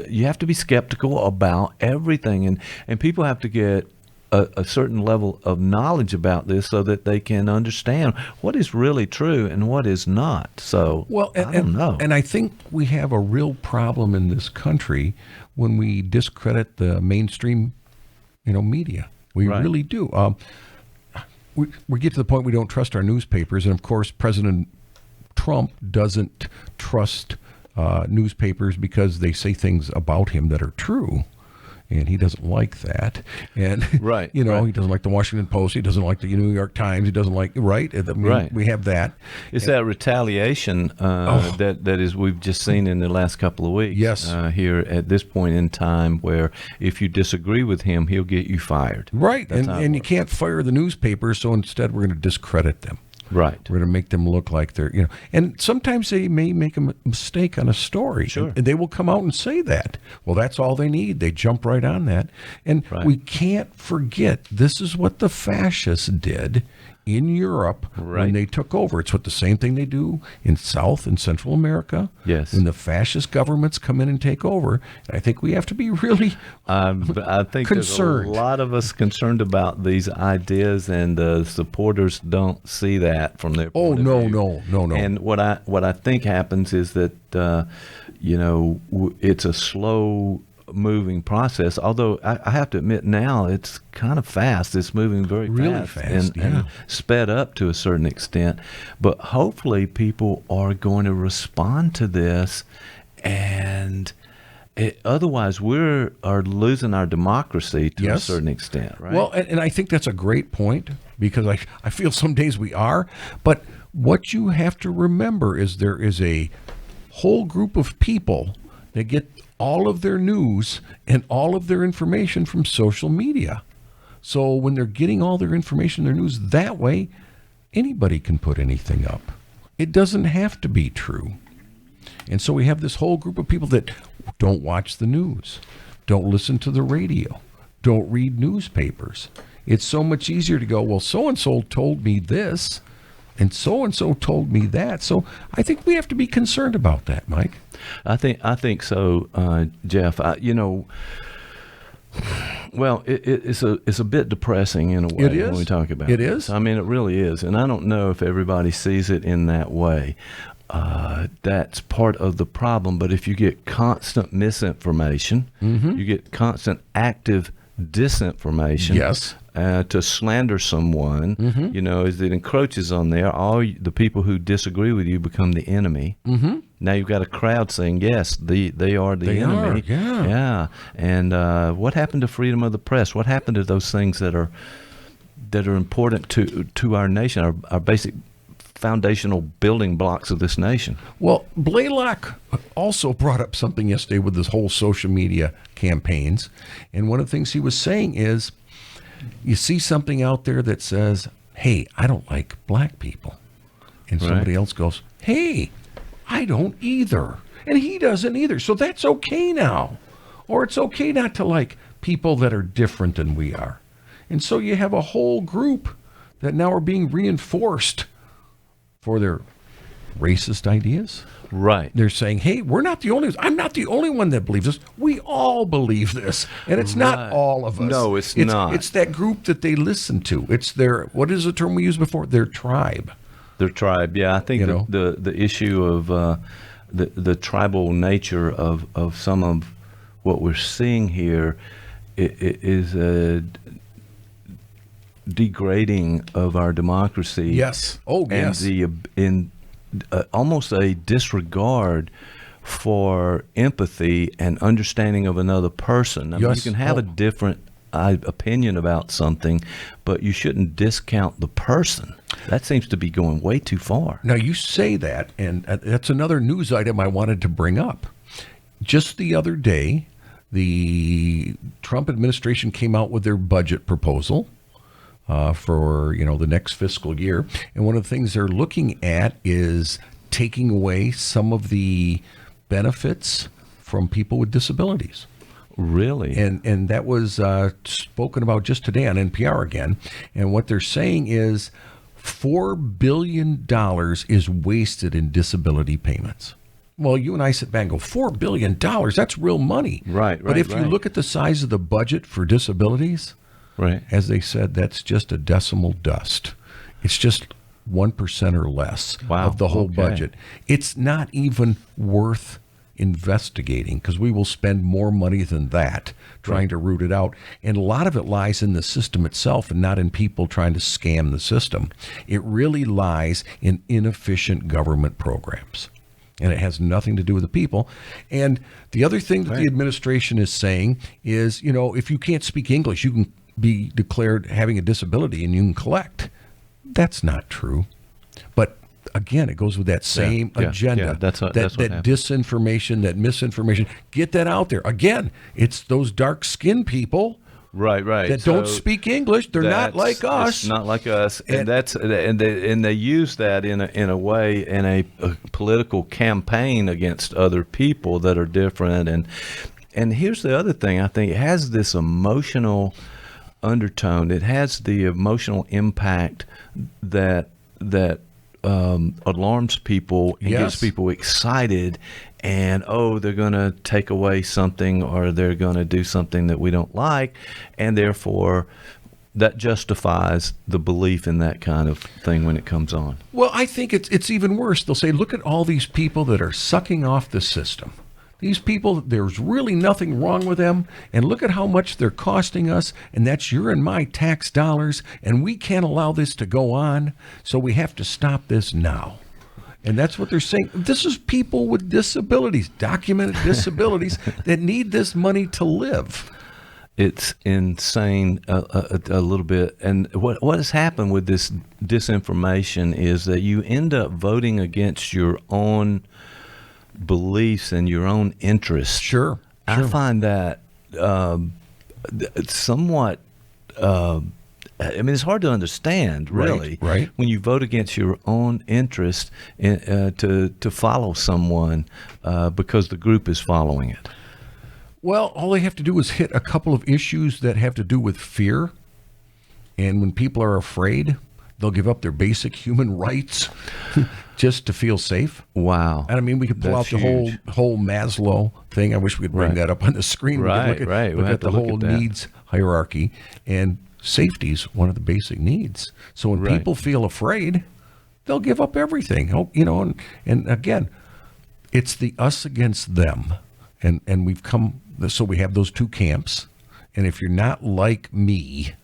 You have to be skeptical about everything, and people have to get a certain level of knowledge about this so that they can understand what is really true and what is not. So, I don't know. And I think we have a real problem in this country when we discredit the mainstream, media. We Right. really do. We get to the point we don't trust our newspapers, and of course, President Trump doesn't trust newspapers because they say things about him that are true. And he doesn't like that. And, Right, he right. doesn't like the Washington Post. He doesn't like the New York Times. He doesn't like, right? I mean, Right. We have that. It's that retaliation that is we've just seen in the last couple of weeks. Yes. Here at this point in time, where if you disagree with him, he'll get you fired. Right. That's how it And you works. can't fire the newspapers, so instead we're going to discredit them. Right. We're going to make them look like they're, and sometimes they may make a mistake on a story. Sure. And they will come out and say that. Well, that's all they need. They jump right on that. And Right. we can't forget, this is what the fascists did in Europe when Right. they took over. It's what the same thing they do in South and Central America. Yes. When the fascist governments come in and take over. And I think we have to be really I think concerned. there's a lot of us concerned about these ideas, and the supporters don't see that from their Oh, point of no, view. no. And what I think happens is that it's a slow moving process. Although I have to admit now it's kind of fast. It's moving very Really fast, yeah. and sped up to a certain extent. But hopefully people are going to respond to this, and otherwise we are losing our democracy to a Yes. certain extent, right? Well, and I think that's a great point, because I feel some days we are. But what you have to remember is there is a whole group of people that get all of their news and all of their information from social media. So when they're getting all their information, their news that way, anybody can put anything up. It doesn't have to be true. And so we have this whole group of people that don't watch the news, don't listen to the radio, don't read newspapers. It's so much easier to go, well, so-and-so told me this, and so told me that. So I think we have to be concerned about that, Mike. I think so, Jeff. Well, it's a bit depressing in a way It is. when we talk about It this. is. I mean, it really is, and I don't know if everybody sees it in that way. that's part of the problem. But if you get constant misinformation, you get constant active disinformation. Yes. To slander someone, as it encroaches on there, the people who disagree with you become the enemy. Now you've got a crowd saying, yes, they are the enemy. Yeah. And what happened to freedom of the press? What happened to those things that are important to our nation, our basic foundational building blocks of this nation? Well, Blaylock also brought up something yesterday with this whole social media campaigns. And one of the things he was saying is, you see something out there that says, hey, I don't like black people. And somebody else goes, hey, I don't either. And he doesn't either. So that's okay now. Or it's okay not to like people that are different than we are. And so you have a whole group that now are being reinforced for their racist ideas. Right. They're saying, hey, I'm not the only one that believes this. We all believe this. And it's not all of us. No, it's not. It's that group that they listen to. It's their, what is the term we used before? Their tribe. Their tribe, yeah. I think the issue of the tribal nature of some of what we're seeing here is a degrading of our democracy. Yes. Oh, yes. And almost a disregard for empathy and understanding of another person. I mean, you can have a different opinion about something, but you shouldn't discount the person. That seems to be going way too far. Now, you say that, and that's another news item I wanted to bring up. Just the other day, the Trump administration came out with their budget proposal for the next fiscal year, and one of the things they're looking at is taking away some of the benefits from people with disabilities. Really? And that was spoken about just today on NPR again. And what they're saying is $4 billion is wasted in disability payments. Well, you and I sit back and go, $4 billion, that's real money. Right. But if you look at the size of the budget for disabilities, as they said, that's just a decimal dust. It's just 1% or less of the whole budget. It's not even worth investigating, because we will spend more money than that trying to root it out. And a lot of it lies in the system itself and not in people trying to scam the system. It really lies in inefficient government programs. And it has nothing to do with the people. And the other thing that the administration is saying is, if you can't speak English, you can be declared having a disability and you can collect. That's not true. But again, it goes with that same agenda. Yeah, that's what disinformation, that misinformation. Get that out there. Again, it's those dark-skinned people that don't speak English. They're not like us. It's not like us. And they use that in a way in a political campaign against other people that are different. And here's the other thing. I think it has this emotional undertone. It has the emotional impact that alarms people and gets people excited, and they're going to take away something, or they're going to do something that we don't like, and therefore that justifies the belief in that kind of thing when it comes on. Well, I think it's even worse. They'll say, look at all these people that are sucking off the system. These people, there's really nothing wrong with them, and look at how much they're costing us, and that's your and my tax dollars, and we can't allow this to go on, so we have to stop this now. And that's what they're saying. This is people with disabilities, documented disabilities, that need this money to live. It's insane a little bit. And what has happened with this disinformation is that you end up voting against your own beliefs and your own interests. Sure. I find that somewhat it's hard to understand, really, right. when you vote against your own interest to follow someone because the group is following it. Well, all they have to do is hit a couple of issues that have to do with fear. And when people are afraid, they'll give up their basic human rights just to feel safe. Wow. And I mean, we could pull out the whole Maslow thing. I wish we could bring that up on the screen. Right. Look at the whole needs hierarchy. And safety is one of the basic needs. So when people feel afraid, they'll give up everything. Oh, and again, it's the us against them, and we've come. So we have those two camps, and if you're not like me,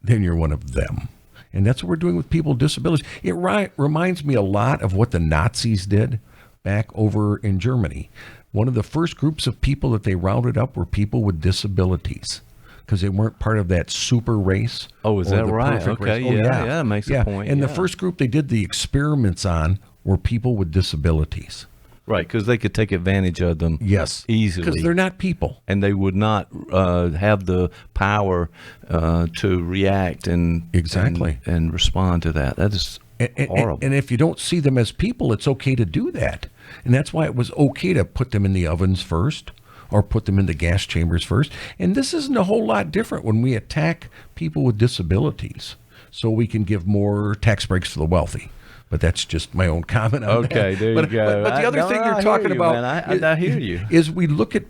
then you're one of them. And that's what we're doing with people with disabilities. It reminds me a lot of what the Nazis did back over in Germany. One of the first groups of people that they rounded up were people with disabilities, because they weren't part of that super race. Oh, is that right? Okay, yeah, makes a point. And the first group they did the experiments on were people with disabilities. Right, because they could take advantage of them easily. Because they're not people. And they would not have the power to react and respond to that. That is horrible. And if you don't see them as people, it's okay to do that. And that's why it was okay to put them in the ovens first, or put them in the gas chambers first. And this isn't a whole lot different when we attack people with disabilities, so we can give more tax breaks for the wealthy. But that's just my own comment on that. Okay, there you go. But the other thing you're talking about, I hear you, is we look at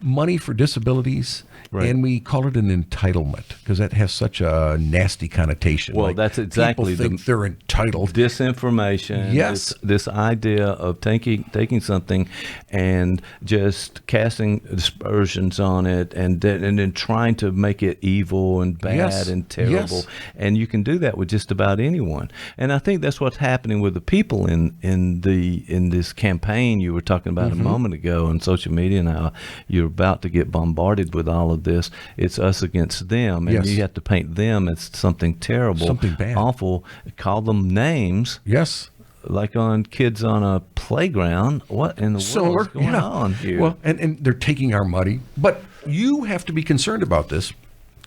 money for disabilities, and we call it an entitlement, because that has such a nasty connotation. Well, that's exactly people think they're entitled. Disinformation. Yes. This idea of taking something and just casting aspersions on it, and then trying to make it evil and bad and terrible. Yes. And you can do that with just about anyone. And I think that's what's happening with the people in this campaign you were talking about a moment ago on social media, and how you're about to get bombarded with all of this. It's us against them, and you have to paint them as something terrible, something bad, awful, call them names. Yes. Like on kids on a playground. What in the world is going on here? Well, and they're taking our money. But you have to be concerned about this,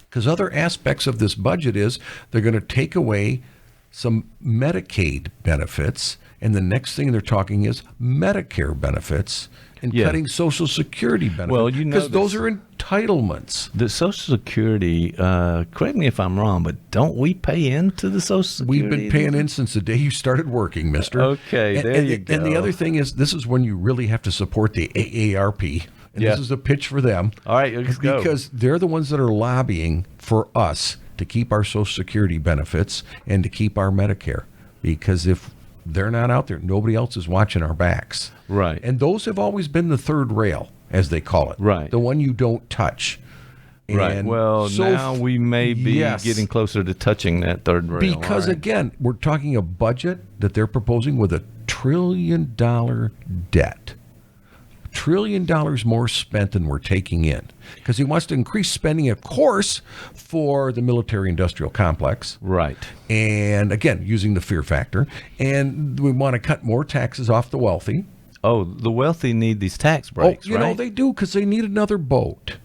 because other aspects of this budget is they're going to take away some Medicaid benefits, and the next thing they're talking is Medicare benefits, and cutting Social Security benefits. Well, because those are entitlements. The Social Security, correct me if I'm wrong, but don't we pay into the Social Security? We've been paying in since the day you started working, mister. Okay, there you go. And the other thing is, this is when you really have to support the AARP. And this is a pitch for them. All right, let's go. Because they're the ones that are lobbying for us to keep our Social Security benefits and to keep our Medicare. Because if they're not out there, nobody else is watching our backs. Right. And those have always been the third rail, as they call it. Right. The one you don't touch. Right. And well, now we may be yes, getting closer to touching that third rail. Because, again, we're talking a budget that they're proposing with $1 trillion debt. $1 trillion more spent than we're taking in. Because he wants to increase spending, of course, for the military-industrial complex. Right. And, again, using the fear factor. And we want to cut more taxes off the wealthy. Oh, the wealthy need these tax breaks, right? You know, they do, because they need another boat.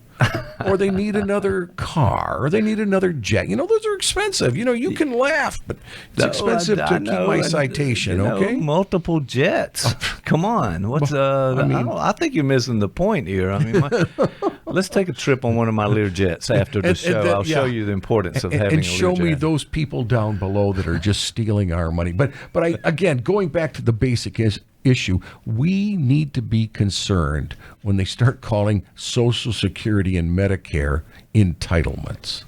Or they need another car, or they need another jet. You know, those are expensive. You know, you can laugh, but it's expensive to keep my citation, okay? Multiple jets. Come on. What's I think you're missing the point here. I mean, let's take a trip on one of my Learjets after the show. I'll show you the importance of having a Learjet. And show me those people down below that are just stealing our money. But again, going back to the basic issue, we need to be concerned when they start calling Social Security and Medicare entitlements,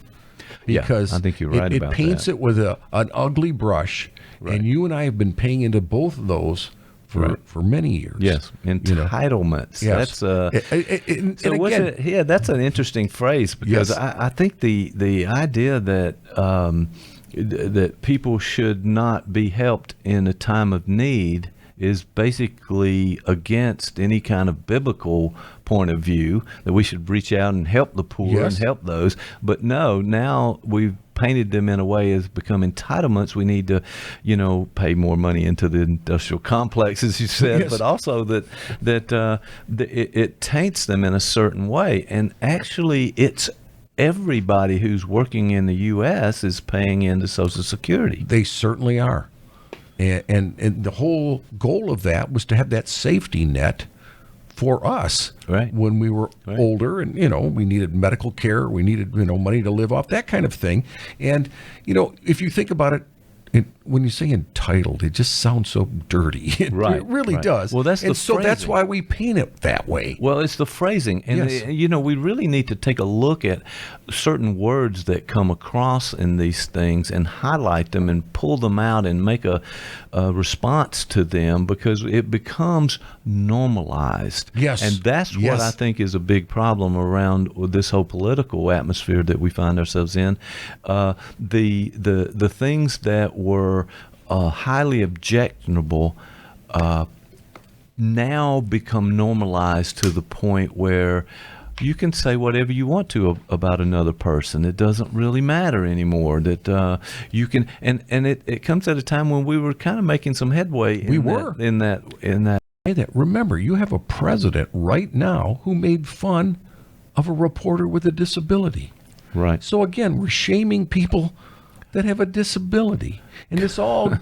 because I think you're right it paints that. it with an ugly brush, and you and I have been paying into both of those for many years. Yes, entitlements. You know? Yes. That's an interesting phrase, because I think the idea that that people should not be helped in a time of need is basically against any kind of biblical point of view, that we should reach out and help the poor and help those. But no, now we've painted them in a way as become entitlements. We need to, pay more money into the industrial complex, as you said, but also that it taints them in a certain way. And actually, it's everybody who's working in the U.S. is paying into Social Security. They certainly are. And the whole goal of that was to have that safety net for us when we were older, and we needed medical care, we needed money to live off, that kind of thing. And if you think about it, when you say entitled, it just sounds so dirty. It really does. Well, that's and the so phrasing. that's why we paint it that way. Well, it's the phrasing. And, Yes. we really need to take a look at certain words that come across in these things and highlight them and pull them out and make a response to them, because it becomes normalized. Yes. And that's what Yes. I think is a big problem around this whole political atmosphere that we find ourselves in. The things that were highly objectionable now become normalized to the point where you can say whatever you want to about another person. It doesn't really matter anymore. That you can, and it comes at a time when we were kind of making some headway. In that. Say that. Remember, you have a president right now who made fun of a reporter with a disability. Right. So again, we're shaming people that have a disability, and it's all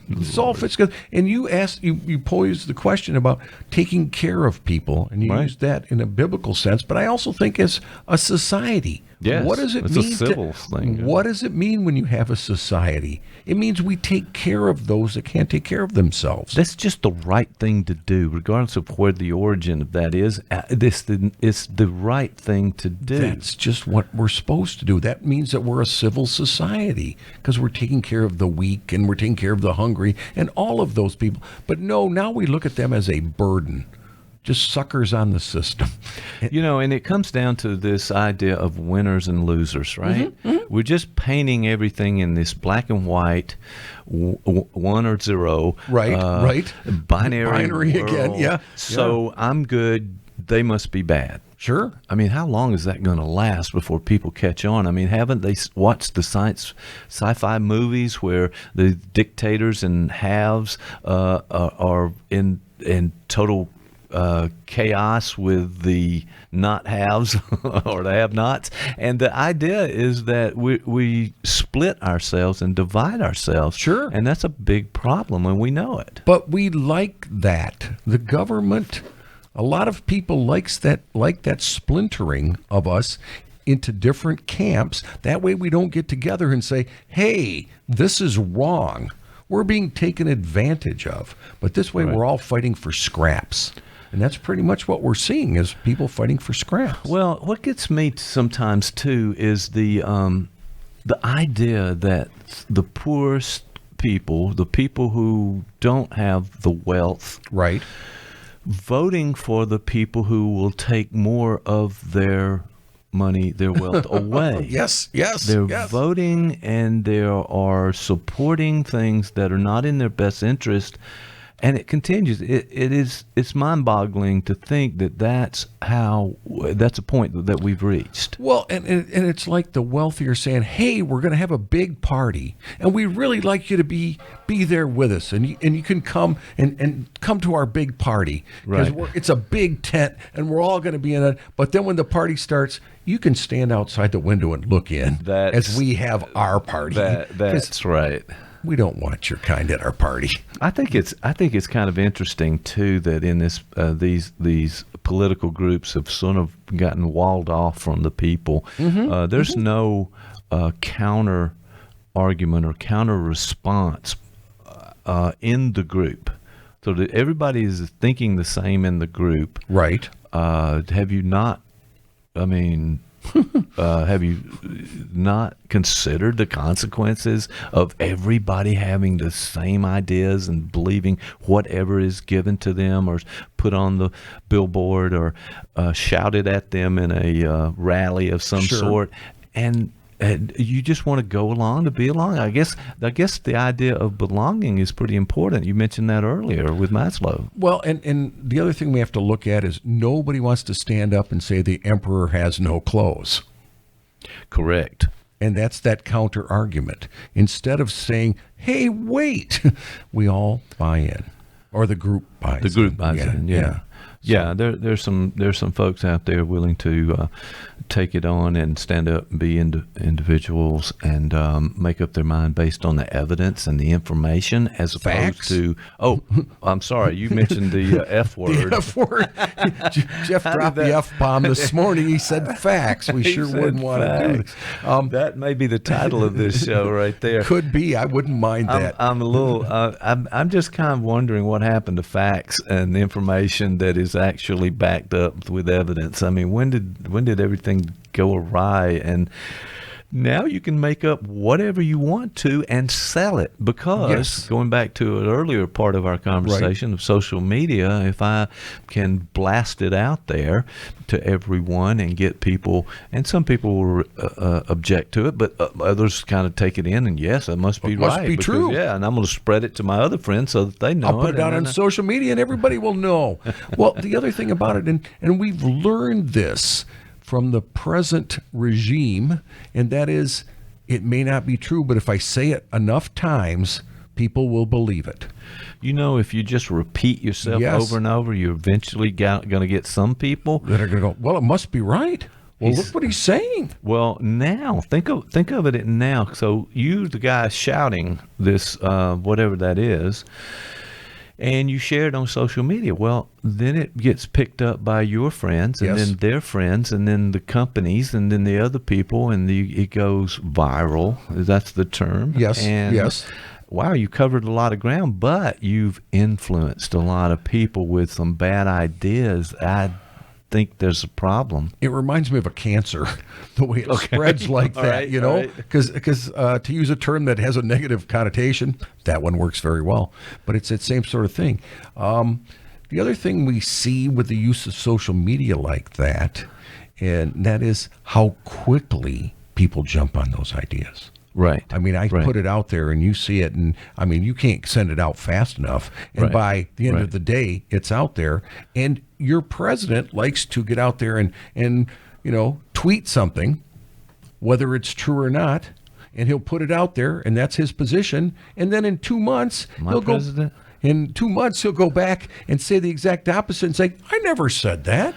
fits together. And you posed the question about taking care of people, and you used that in a biblical sense. But I also think as a society, yes, what does it it's mean? A civil thing. What does it mean when you have a society? It means we take care of those that can't take care of themselves. That's just the right thing to do, regardless of where the origin of that is. It's the right thing to do. That's just what we're supposed to do. That means that we're a civil society, because we're taking care of the weak and we're taking care of the hungry and all of those people. But no, now we look at them as a burden, just suckers on the system. And it comes down to this idea of winners and losers, right? Mm-hmm. We're just painting everything in this black and white, 1 or 0. Right. Binary world. Again, yeah. So I'm good, they must be bad. Sure. I mean, how long is that going to last before people catch on? I mean, haven't they watched the sci-fi movies where the dictators and haves are in total chaos with the not haves or the have-nots? And the idea is that we split ourselves and divide ourselves. Sure. And that's a big problem, and we know it. But we like that. The government, a lot of people like that splintering of us into different camps. That way we don't get together and say, hey, this is wrong. We're being taken advantage of. But this way we're all fighting for scraps. And that's pretty much what we're seeing, is people fighting for scraps. Well, what gets me sometimes, too, is the idea that the poorest people, the people who don't have the wealth, right, voting for the people who will take more of their money, their wealth away. Yes. They're voting, and they are supporting things that are not in their best interest. And it continues. It's mind-boggling to think that that's a point that we've reached. Well, and it's like the wealthy are saying, hey, we're going to have a big party, and we really like you to be there with us, and you can come and come to our big party, because it's a big tent, and we're all going to be in it. But then when the party starts, you can stand outside the window and look in as we have our party. That's right. We don't want your kind at our party. I think it's kind of interesting too that in this these political groups have sort of gotten walled off from the people. There's no counter argument or counter response in the group, so that everybody is thinking the same in the group. Right. Have you not? I mean. Have you not considered the consequences of everybody having the same ideas and believing whatever is given to them or put on the billboard or shouted at them in a rally of some sort? And you just want to go along to be along. I guess the idea of belonging is pretty important. You mentioned that earlier with Maslow. Well, and the other thing we have to look at is nobody wants to stand up and say the emperor has no clothes. Correct. And that's that counter argument. Instead of saying, hey, wait, we all buy in. Or the group buys in. The group buys in, yeah. Yeah, there's some folks out there willing to take it on and stand up and be individuals and make up their mind based on the evidence and the information as Facts. opposed to. Oh, I'm sorry, you mentioned the F word. The F word. Jeff dropped the F bomb this morning. He said facts. We sure wouldn't want to do this. That may be the title of this show right there. Could be. I wouldn't mind that. I'm a little. I'm just kind of wondering what happened to facts and the information that is actually backed up with evidence. I mean, when did everything go awry? And now you can make up whatever you want to and sell it because going back to an earlier part of our conversation of social media, if I can blast it out there to everyone and get people, and some people will object to it, but others kind of take it in and yes, it must be right. Must be true. Yeah, and I'm going to spread it to my other friends so that they know I'll put it out on social media and everybody will know. Well, the other thing about it, and we've learned this from the present regime, and that is, it may not be true, but if I say it enough times, people will believe it. You know, if you just repeat yourself over and over, you're eventually going to get some people that are going to go, well, it must be right. Well, look what he's saying. Well, now think of it now. So you, the guy shouting this, whatever that is, and you share it on social media. Well, then it gets picked up by your friends and then their friends and then the companies and then the other people, and it goes viral. That's the term. Yes. And wow, you covered a lot of ground, but you've influenced a lot of people with some bad ideas. I think there's a problem. It reminds me of a cancer, the way it spreads like that, you know, because to use a term that has a negative connotation, that one works very well, but it's that same sort of thing. The other thing we see with the use of social media like that, and that is how quickly people jump on those ideas. Right. I mean, I put it out there and you see it, and I mean, you can't send it out fast enough. And by the end of the day, it's out there. And your president likes to get out there and you know, tweet something, whether it's true or not, and he'll put it out there, and that's his position. And then in 2 months, he'll go back and say the exact opposite and say, I never said that.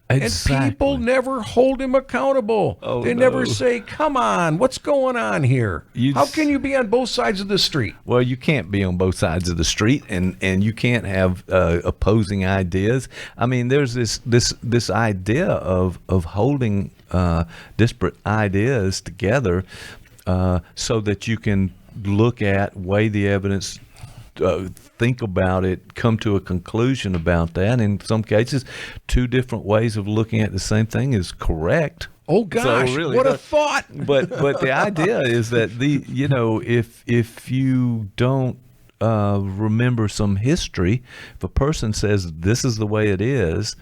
Exactly. And people never hold him accountable. They never say, come on, what's going on here? How can you be on both sides of the street? Well, you can't be on both sides of the street, and you can't have opposing ideas. I mean, there's this idea of holding disparate ideas together so that you can look at, weigh the evidence, think about it, come to a conclusion about that. In some cases, two different ways of looking at the same thing is correct. Oh gosh, so really, what a thought! But the idea is that if you don't remember some history, if a person says this is the way it is,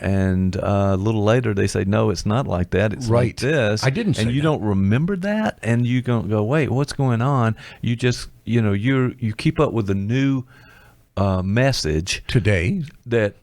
and a little later they say no, it's not like that, it's like this, I didn't say and you don't remember that, and you don't go, wait, what's going on? You just you keep up with the new message today that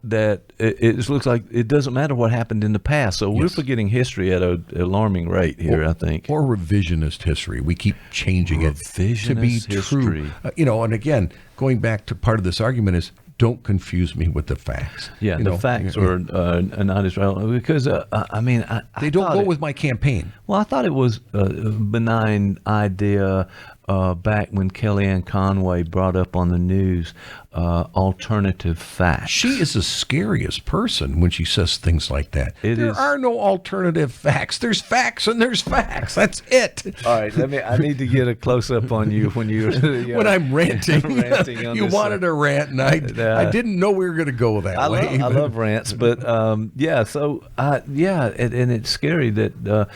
it looks like it doesn't matter what happened in the past. So we're forgetting history at an alarming rate here, I think. Or revisionist history. We keep changing it to be true. And again, going back to part of this argument is, don't confuse me with the facts. Yeah, the facts are not as relevant because, they don't go with my campaign. Well, I thought it was a benign idea back when Kellyanne Conway brought up on the news alternative facts. She is the scariest person when she says things like that. There are no alternative facts. There's facts and there's facts. That's it. All right, I need to get a close up on you when you when I'm ranting. You wanted a rant, and I didn't know we were going to go that way. I love rants, but and it's scary that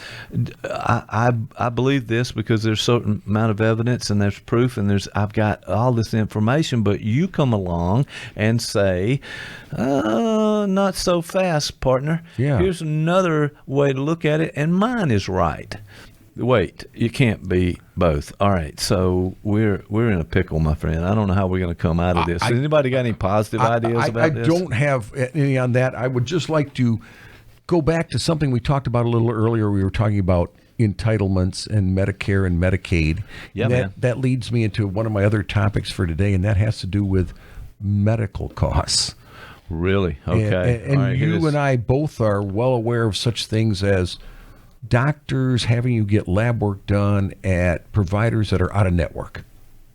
I believe this because there's a certain amount of evidence and there's proof and I've got all this information, but you come along and say, not so fast, partner. Yeah. Here's another way to look at it, and mine is right. Wait, you can't be both. All right, so we're in a pickle, my friend. I don't know how we're going to come out of this. Has anybody got any positive ideas about this? I don't have any on that. I would just like to go back to something we talked about a little earlier. We were talking about entitlements and Medicare and Medicaid. Yeah, that leads me into one of my other topics for today, and that has to do with medical costs. Really? Okay. And All right, you and I both are well aware of such things as doctors having you get lab work done at providers that are out of network.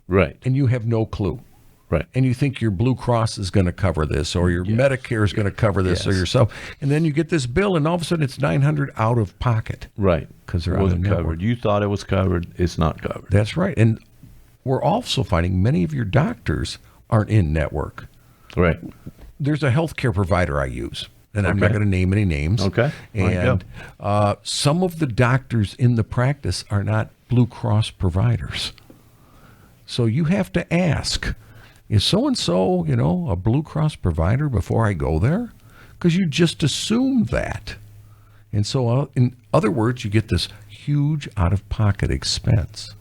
Right. And you have no clue. Right. And you think your Blue Cross is going to cover this, or your Medicare is going to cover this, or yourself. And then you get this bill, and all of a sudden it's $900 out of pocket. Right. Because they're It out of wasn't network. covered. You thought it was covered. It's not covered. That's right. And we're also finding many of your doctors aren't in network. Right. There's a healthcare provider I use, and I'm not going to name any names. Okay. And some of the doctors in the practice are not Blue Cross providers. So you have to ask, is so-and-so, a Blue Cross provider before I go there? Because you just assume that. And so, in other words, you get this huge out-of-pocket expense.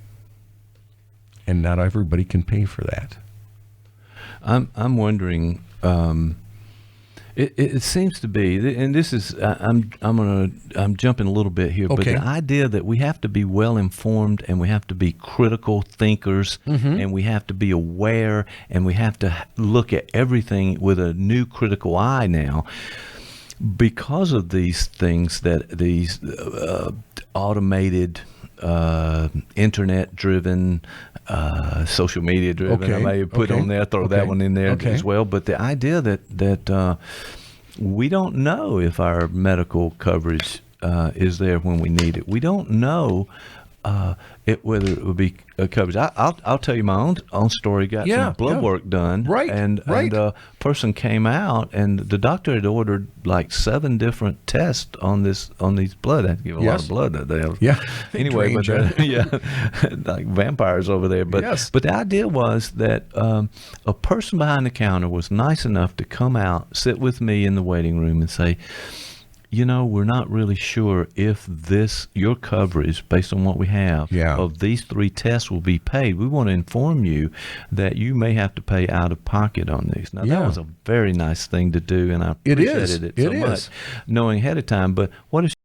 And not everybody can pay for that. I'm wondering. It seems to be, and this is I'm jumping a little bit here, but the idea that we have to be well informed and we have to be critical thinkers and we have to be aware and we have to look at everything with a new critical eye now. Because of these things, that these automated, internet-driven, social media-driven, I may put on there, throw that one in there as well. But the idea that we don't know if our medical coverage is there when we need it. We don't know whether it would be coverage. I'll tell you my own story. Got some blood work done, and a person came out, and the doctor had ordered like 7 different tests on these blood. I had to give a lot of blood that day. Anyway, but like vampires over there. But but the idea was that a person behind the counter was nice enough to come out, sit with me in the waiting room, and say, we're not really sure if your coverage, based on what we have, of these 3 tests will be paid. We want to inform you that you may have to pay out of pocket on these. Now, that was a very nice thing to do, and I appreciated it so much, knowing ahead of time. But what if